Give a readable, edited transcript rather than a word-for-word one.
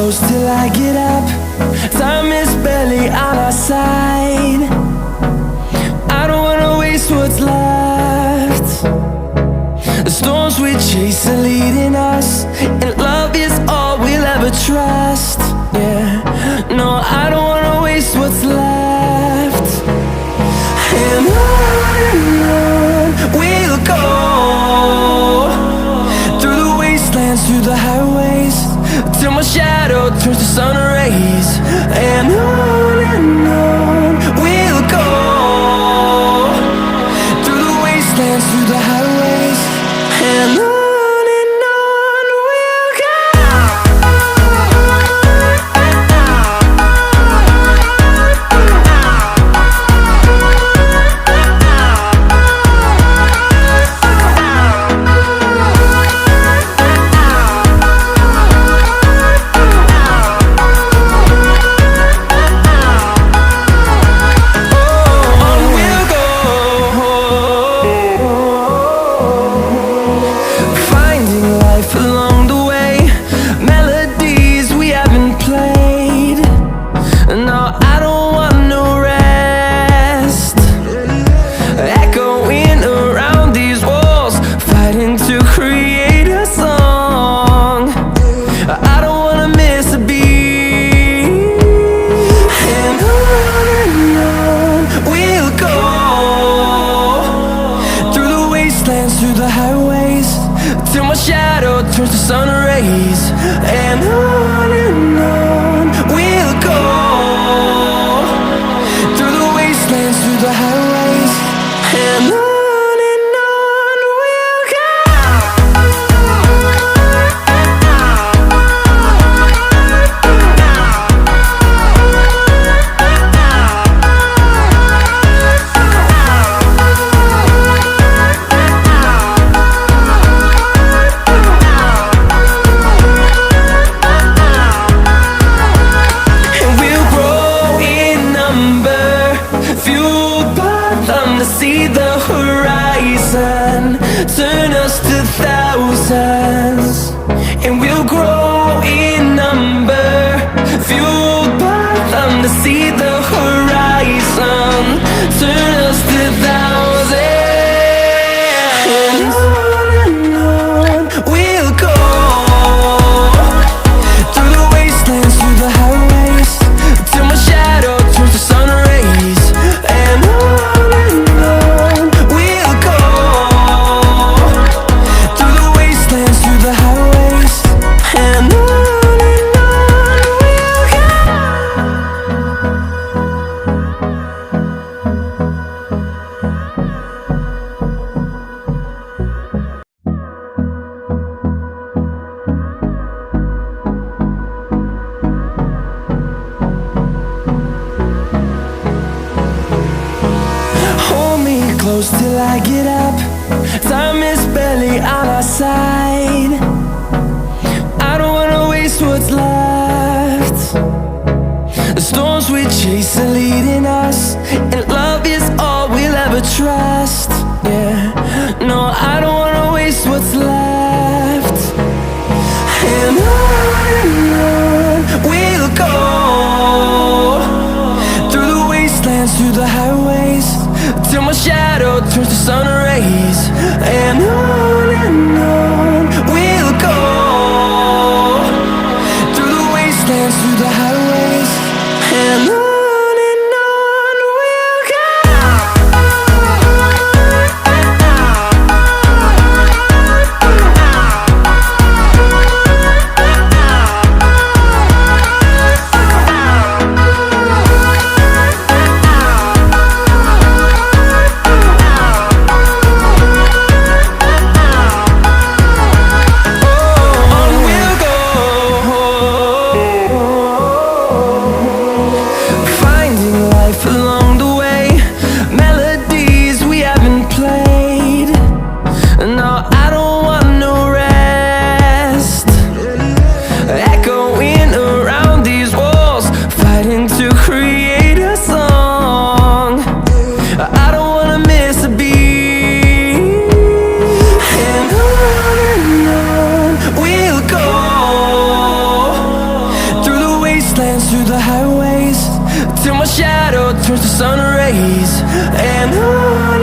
close till I get up. Time is barely on our side. I don't wanna waste what's left. The storms we chase are leading us, and love is all we'll ever trust. Yeah, no, I don't wanna waste what's left. And on we'll go, through the wastelands, through the highways, till my shadow turns to sun rays. And on we'll go, through the wastelands, through the highways, and on. Through the highways, till my shadow turns to sun rays. And on we'll go, through the wastelands, through the highways, and on. See the horizon turn us to thousands, and we'll grow in number, fueled by them. To see the horizon turn us to thousands, and on we'll go, through the wastelands, through the highways, till my shadow turns to sun rays. And on close till I get up. Time is barely on our side. I don't wanna waste what's left. The storms we chase are leading us, and love is all we'll ever trust. Yeah, no, I don't wanna waste what's left. And on we'll go, through the wastelands, through the highways, till my shadow turns to sun rays. And on we'll go, through the wastelands, through the highways, and on. shadow turns to sun rays. And on